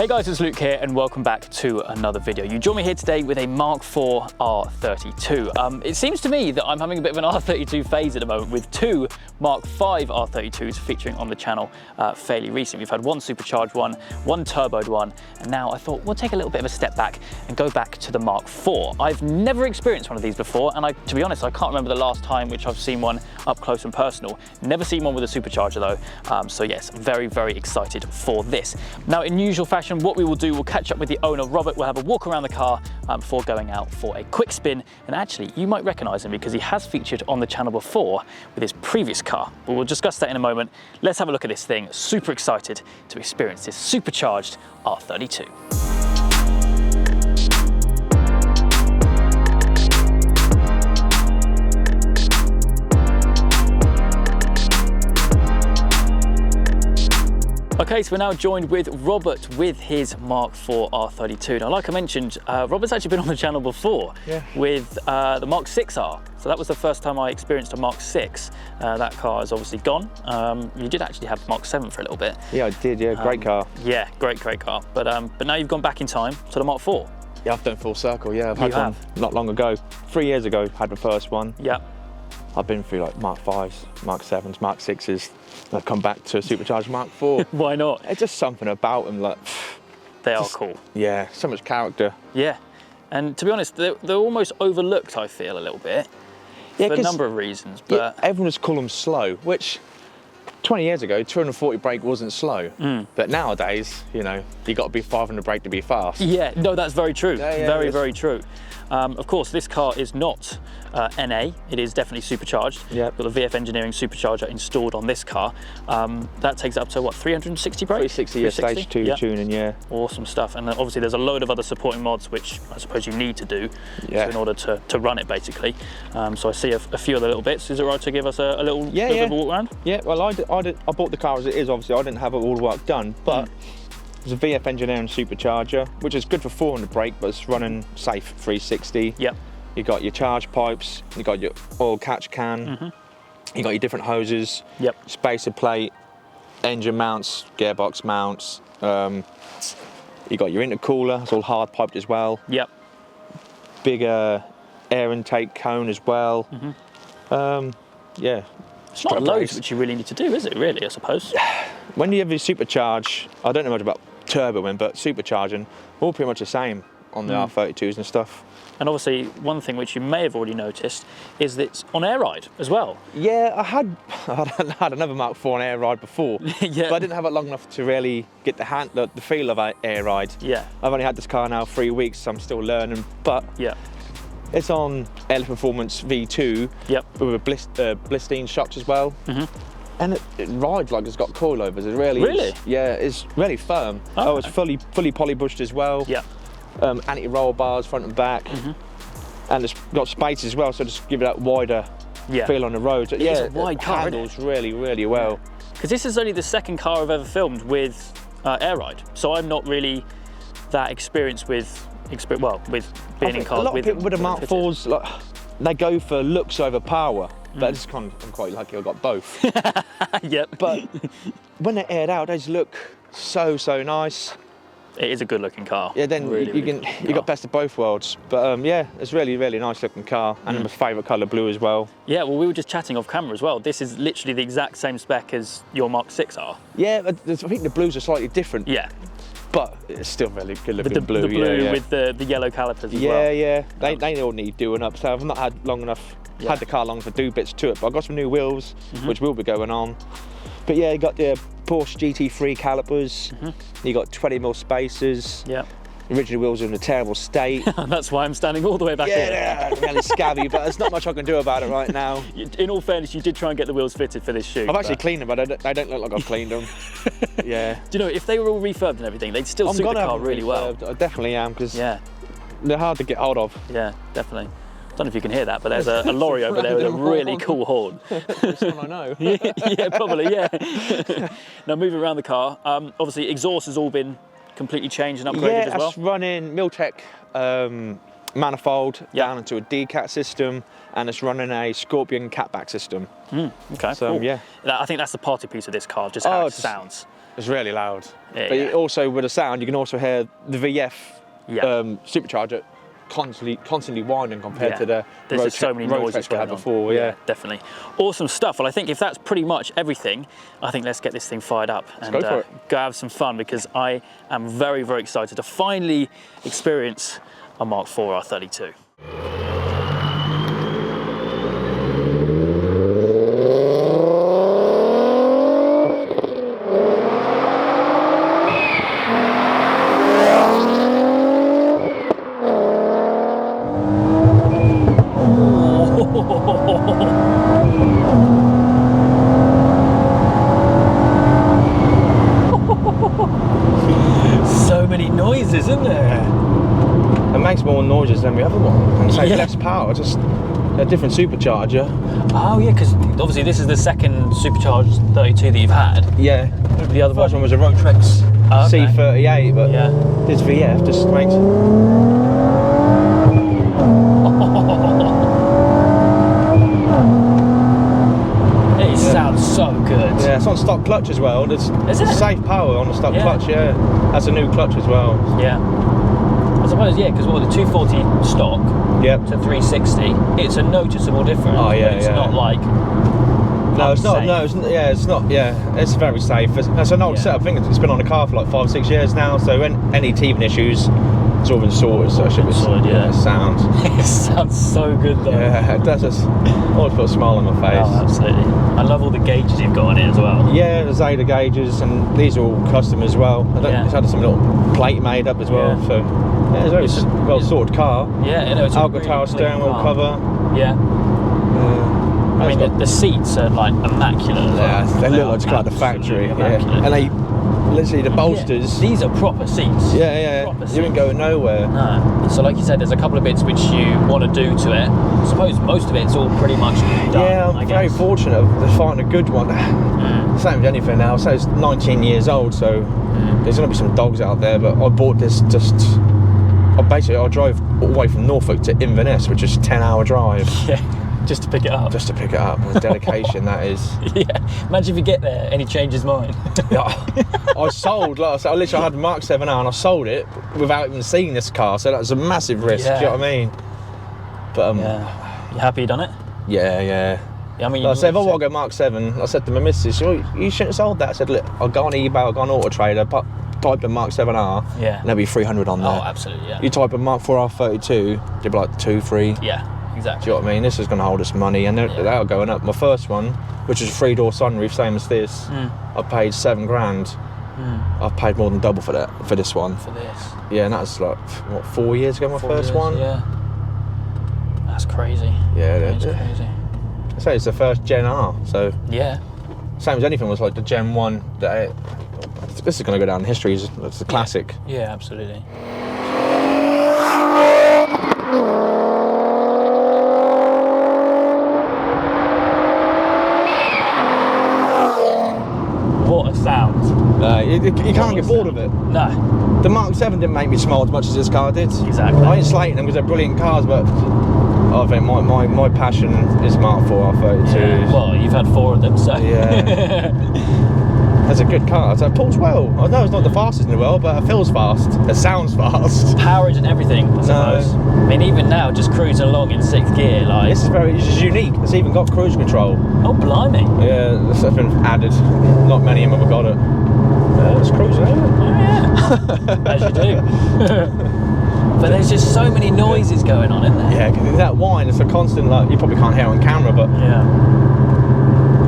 Hey guys, it's Luke here and welcome back to another video. You join me here today with a Mark IV R32. It seems to me that I'm having a bit of an R32 phase at the moment with two Mark V R32s featuring on the channel fairly recently. We've had one supercharged one turboed one, and now I thought we'll take a little bit of a step back and go back to the Mark IV. I've never experienced one of these before, and to be honest, I can't remember the last time which I've seen one up close and personal. Never seen one with a supercharger though, so yes, very, very excited for this. Now, in usual fashion, what we will do, we'll catch up with the owner, Robert. We'll have a walk around the car before going out for a quick spin. And actually, you might recognize him because he has featured on the channel before with his previous car. But we'll discuss that in a moment. Let's have a look at this thing. Super excited to experience this supercharged R32. Okay, so we're now joined with Robert with his Mark IV R32. Now, like I mentioned, Robert's actually been on the channel before with the Mark VI-R. So that was the first time I experienced a Mark VI. That car is obviously gone. You did actually have Mark VII for a little bit. Yeah, I did, yeah, great car. Yeah, great car. But now you've gone back in time to the Mark IV. Yeah, I've done full circle, yeah. I've had one not long ago. 3 years ago, had the first one. Yeah. I've been through like Mark Vs, Mark VIIs, Mark VIs. I've come back to a supercharged Mark IV. Why not? It's just something about them, like... They are cool. Yeah, so much character. Yeah, and to be honest, they're almost overlooked, I feel, a little bit. Yeah, for a number of reasons, but... Yeah, everyone just call them slow, which 20 years ago, 240 brake wasn't slow. But nowadays, you know, you got to be 500 brake to be fast. Yeah, no, that's very true. Yeah, very true. Of course, this car is not NA, it is definitely supercharged. Yep. Got the VF Engineering supercharger installed on this car. That takes it up to what, 360 brake? 360, yeah, stage 2 tuning, yeah. Awesome stuff. And then obviously there's a load of other supporting mods which I suppose you need to do in order to run it basically. So I see a few of the little bits. Is it right to give us a little bit of a walk around? Yeah, well I bought the car as it is, obviously. I didn't have all the work done, but it's a VF Engineering supercharger, which is good for 400 brake, but it's running safe 360. Yep. You got your charge pipes, you got your oil catch can, you got your different hoses, spacer plate, engine mounts, gearbox mounts. You got your intercooler, it's all hard piped as well. Yep. Bigger air intake cone as well. Yeah. It's not loads which you really need to do, is it, really, I suppose? When you have your supercharge, I don't know much about turboing, but supercharging, all pretty much the same on the R32s and stuff. And obviously, one thing which you may have already noticed is that it's on air ride as well. Yeah, I had another Mark IV on air ride before, but I didn't have it long enough to really get the feel of air ride. Yeah. I've only had this car now 3 weeks, so I'm still learning, but it's on Air Performance V2 with a Blistine shocks as well. And it rides like it's got coilovers. It really is. Yeah, it's really firm. Oh, it's fully polybushed as well. Yeah. Anti-roll bars front and back. And it's got space as well, so just give it that wider feel on the road. So, yeah, it's a wide car, handles really well. Because this is only the second car I've ever filmed with air ride, so I'm not really that experienced with being in cars. A lot of people with the Mark IVs, like, they go for looks over power. But I'm quite lucky I got both. Yep. But when they're aired out, they just look so nice. It is a good looking car. Yeah, then you got best of both worlds. But yeah, it's really nice looking car, and my favourite colour, blue as well. Yeah, well, we were just chatting off camera as well. This is literally the exact same spec as your Mark VI-R. Yeah, I think the blues are slightly different. Yeah. But it's still really good looking. The blue with the yellow calipers as well. Yeah. They all need doing up. So I've not had long enough. Had the car long enough to do bits to it, but I've got some new wheels, which will be going on. But yeah, you got the Porsche GT3 calipers. You got 20mm spacers. Yeah. The original wheels are in a terrible state. That's why I'm standing all the way back here. Yeah, really scabby, but there's not much I can do about it right now. In all fairness, you did try and get the wheels fitted for this shoot. I've actually cleaned them, but they don't look like I've cleaned them. Yeah. Do you know, if they were all refurbed and everything, they'd still suit the car really well. I definitely am, because they're hard to get hold of. Yeah, definitely. I don't know if you can hear that, but there's a lorry over there with a really cool horn. Someone I know. Yeah, probably, yeah. Now, moving around the car, obviously exhaust has all been completely changed and upgraded as well. Yeah, it's running Miltech manifold down into a D-cat system, and it's running a Scorpion catback system. Okay, so cool. Yeah. I think that's the party piece of this car, just how it sounds. It's really loud. Yeah, But also with the sound, you can also hear the VF supercharger constantly winding compared to the There's just so many noises we had before. Yeah, definitely. Awesome stuff. Well, I think if that's pretty much everything, I think let's get this thing fired up and go for it. go have some fun, because I am very, very excited to finally experience a Mark IV R32. So many noises, isn't there? It makes more noises than the other one, and so less power, just a different supercharger. Oh yeah, because obviously this is the second supercharged 32 that you've had. Yeah, The other first one was a Rotrex C38, but this VF just makes. It sounds so good. Yeah, it's on stock clutch as well. There's safe power on the stock clutch. Yeah, that's a new clutch as well. Yeah. I suppose, because the 240 stock to 360, it's a noticeable difference. Oh yeah, it's not like. No, it's not. No, it's not. Yeah, it's very safe. It's an old setup. I think it's been on the car for like 5 or 6 years now. So when any teething issues, it's all been sorted. So it should be sorted. Yeah, sound. It sounds so good though. Yeah, it does. Just always put a smile on my face. Oh, absolutely. I love all the gauges you've got on it as well. Yeah, the Zeta gauges, and these are all custom as well. It's had some little plate made up as well. So yeah, it's a very well sorted car. Yeah, it's Alcantara steering wheel cover. Yeah. I mean, the seats are like immaculate. Yeah, they look like it's like the factory. Yeah. And they literally the bolsters. These are proper seats. Yeah. You ain't going nowhere. No. So like you said, there's a couple of bits which you want to do to it. I suppose most of it's all pretty much done. Yeah, I'm very fortunate of finding a good one. Same with anything now. So it's 19 years old, so there's going to be some dogs out there. But I bought this I drove all the way from Norfolk to Inverness, which is a 10-hour drive. Yeah. Just to pick it up. Just to pick it up. With dedication, that is. Yeah. Imagine if you get there and he changes mind. I sold, like I said, I literally had the Mark 7R and I sold it without even seeing this car, so that was a massive risk, do you know what I mean? But You happy you done it? Yeah. I mean, like I said, if I want to go Mark 7, I said to my missus, you shouldn't have sold that. I said, look, I'll go on eBay, I'll go on Auto Trader, type in Mark 7R, and there'll be 300 on there. Oh, absolutely, yeah. You type in Mark 4 R32, you'll be like 2, 3. Yeah, exactly. Do you know what I mean? This is going to hold us money, and they're going up. My first one, which is a 3-door sunroof, same as this, I paid £7,000. I've paid more than double for this one. For this? Yeah, and that was like, what, 4 years ago, my first one? Yeah. That's crazy. Yeah, that's crazy. So it's the first Gen R, so... Yeah. Same as anything was like the Gen 1. This is going to go down in history, it's a classic. Yeah, absolutely. What a sound. You can't get bored of it. No. The Mark 7 didn't make me smile as much as this car did. Exactly. I ain't slating them because they're brilliant cars, but I think my passion is Mark 4 R32. Yeah. Well, you've had 4 of them, so... Yeah. That's a good car. So it pulls well. I know it's not the fastest in the world, but it feels fast. It sounds fast. Powerage and everything, I suppose. No. I mean, even now, just cruising along in 6th gear, like... This is unique. It's even got cruise control. Oh, blimey. Yeah, that's been added. Not many of them have got it. It's cruising. Oh, yeah. As you do. But there's just so many noises going on, isn't there? Yeah, because that whine, it's a constant, like, you probably can't hear it on camera, but... Yeah.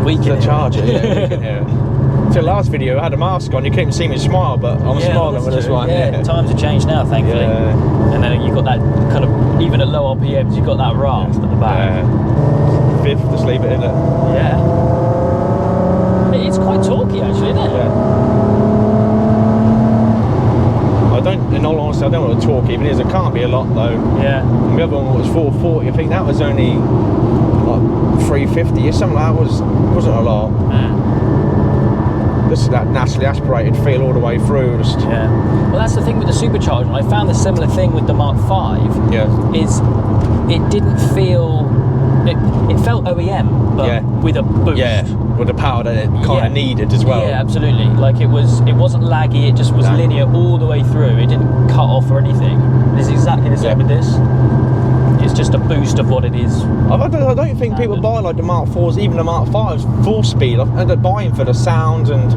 We can charger, yeah, we can hear it. So the last video, I had a mask on, you couldn't see me smile, but I'm smiling with this one. Yeah, times have changed now, thankfully. Yeah. And then you've got that kind of, even at low RPMs, you've got that rasp at the back. Yeah. Fifth, just leave it in it. Yeah. It's quite talky, actually, isn't it? Yeah. In all honesty, I don't want to talk even it can't be a lot though. Yeah. And the other one was 440, I think that was only like 350 or something like that, wasn't a lot. This is that naturally aspirated feel all the way through. Yeah. Well, that's the thing with the supercharger. I found the similar thing with the Mark V. Yeah. Is it didn't feel it felt OEM, but with a boost. Yeah, with the power that it kind of needed as well. Yeah, absolutely. Like it wasn't laggy. It just was linear all the way through. It didn't cut off or anything. It's exactly the same with this. It's just a boost of what it is. I don't think people buy like the Mark 4s, even the Mark 5s, 4-speed. They're buying for the sound and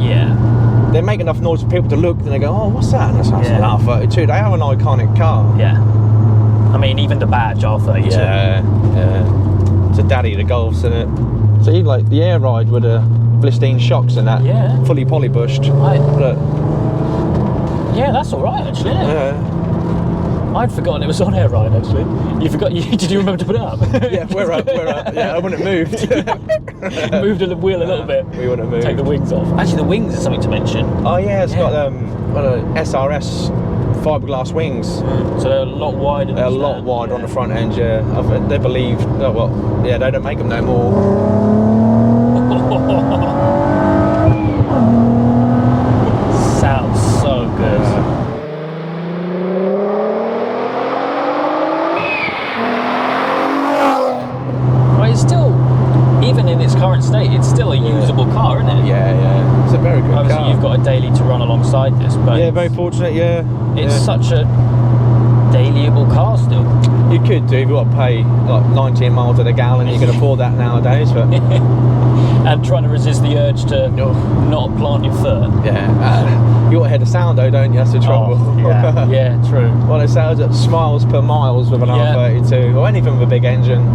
they make enough noise for people to look and they go, oh, what's that? And that sounds like an R32. They are an iconic car. Yeah. I mean, even the badge R32. Yeah. It's a daddy, the Golf's in it. So even like the air ride with the Blistine shocks and that, fully polybushed. Look. Yeah, that's all right actually. Yeah. I'd forgotten it was on air ride actually. You forgot? Did you remember to put it up? Yeah, we're up. Yeah, I wouldn't have moved. Moved the wheel a little bit. We wouldn't have moved. Take the wings off. Actually, the wings is something to mention. Oh yeah, it's got SRS fiberglass wings. So they're a lot wider. They're a lot wider on the front end. Yeah, they believe. They don't make them no more. Sounds so good. It's still, even in its current state, it's still a usable car, isn't it? Yeah. It's a very good Obviously, car. you've got a daily to run alongside this, but very fortunate. it's such a dailyable car still. You could do if you got to pay like 19 miles to the gallon. You can afford that nowadays, but and trying to resist the urge to not plant your foot. You got to hear the sound though, don't you? That's the trouble. Yeah, true. Well, it sells at miles per miles with an R32 or anything with a big engine.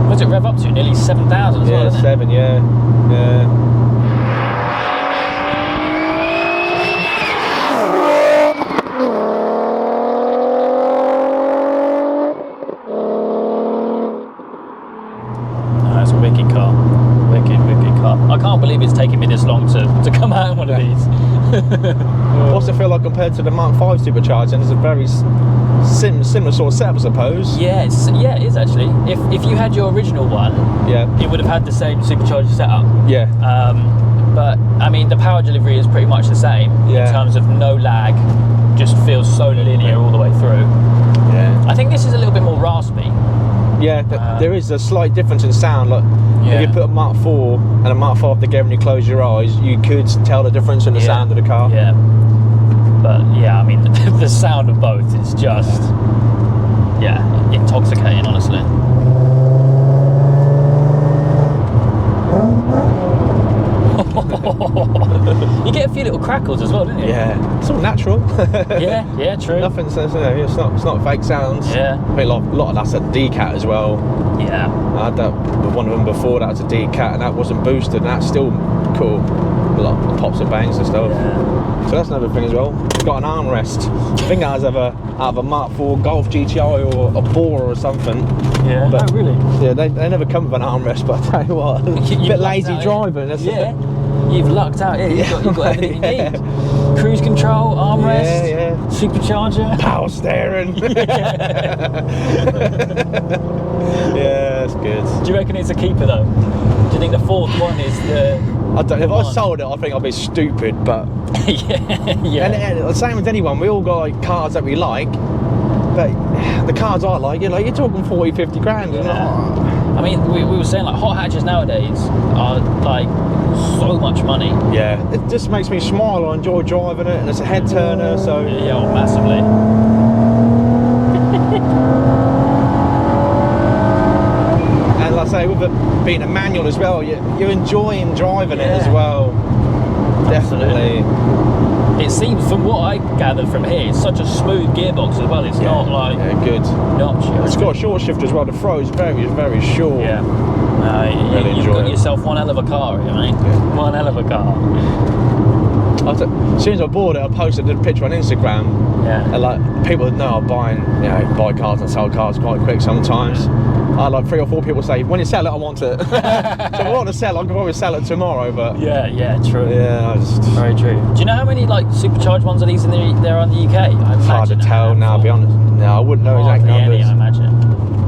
What's it rev up to? Nearly 7,000 as well, isn't it? 7, yeah. That's a wicked car. Wicked car. I can't believe it's taken me this long to come out in one of these. What's it feel like compared to the Mark 5 supercharged? And it's a very similar sort of setup, I suppose. Yeah, it is actually. If you had your original one, it would have had the same supercharger setup. Yeah. But I mean, the power delivery is pretty much the same in terms of no lag. Just feels so linear all the way through. Yeah. I think this is a little bit more raspy. Yeah, there is a slight difference in sound. Like if you put a Mark 4 and a Mark 5 together and you close your eyes, you could tell the difference in the sound of the car. Yeah. But yeah, I mean, the sound of both is just, intoxicating, honestly. You get a few little crackles as well, don't you? Yeah, it's all natural. yeah, true. Nothing's, it's not fake sounds. Yeah. I think a lot of that's a D-Cat as well. Yeah. I had that with one of them before. That was a D-Cat, and that wasn't boosted, and that's still cool. A lot of pops and bangs and stuff. Yeah. So that's another thing as well. It's got an armrest. I think that was out of a Mark 4 Golf GTI or a Bora or something. Yeah. But, really? Yeah, they never come with an armrest, but I tell you what, a bit lazy driving. That's You've lucked out. Yeah, you've got everything you need. Cruise control, armrest, supercharger, power steering. Yeah, it's good. Do you reckon it's a keeper though? Do you think the fourth one is the? I don't. If I sold it, I think I'd be stupid. But yeah. And the same as anyone, we all got like cars that we like. But the cars I like, you're talking 40, 50 grand. I mean, we were saying like hot hatches nowadays are like so much money. Yeah, it just makes me smile. I enjoy driving it, and it's a head turner, so massively. And like I say, with it being a manual as well, you're enjoying driving it as well. Definitely. It seems, from what I gathered from here, it's such a smooth gearbox as well. It's not like good. Notch. It's got a short shifter as well. The throw is very, very short. Yeah. You've got yourself one hell of a car, mate. Yeah. One hell of a car. As soon as I bought it, I posted a picture on Instagram. Yeah. And like people know I'm buy cars and sell cars quite quick sometimes. I had like 3 or 4 people say, when you sell it, I want it. So if I want to sell it, I can probably sell it tomorrow. But yeah, true. Yeah, very true. Do you know how many like supercharged ones of these there are in the UK? It's hard to tell now. I'll be honest. No, I wouldn't know exact numbers. I imagine.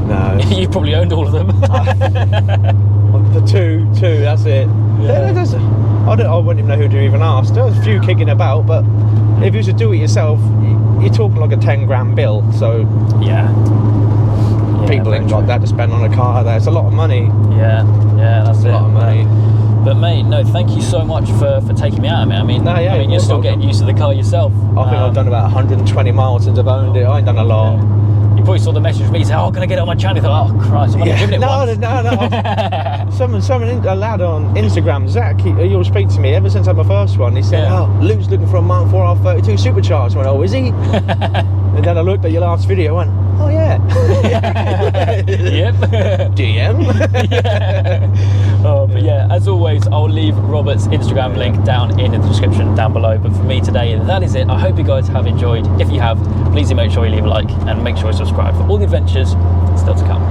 No. You probably owned all of them. The two, that's it. Yeah. I wouldn't even know who to even ask. There was a few kicking about, but if you was to do it yourself, you're talking like a 10 grand bill. So yeah. people ain't got that to spend on a car. That's a lot of money. Yeah, that's a lot of money. But mate, no, thank you so much for taking me out of it. I mean, you're still getting used to the car yourself. I think I've done about 120 miles since I've owned it. I ain't done a lot. Yeah. You probably saw the message from me saying, "Oh, can I get it on my channel?" You thought, "Oh Christ, I've only given it once." No. A lad on Instagram, Zach, he'll speak to me ever since I had my first one. He said, "Oh, Luke's looking for a MK4 R32 supercharged." I went, "Oh, is he?" And then I looked at your last video and went, "Oh yeah." Yep. DM. Yeah. Oh, but yeah, as always, I'll leave Robert's Instagram link down in the description down below. But for me today, that is it. I hope you guys have enjoyed. If you have, please do make sure you leave a like and make sure you subscribe for all the adventures still to come.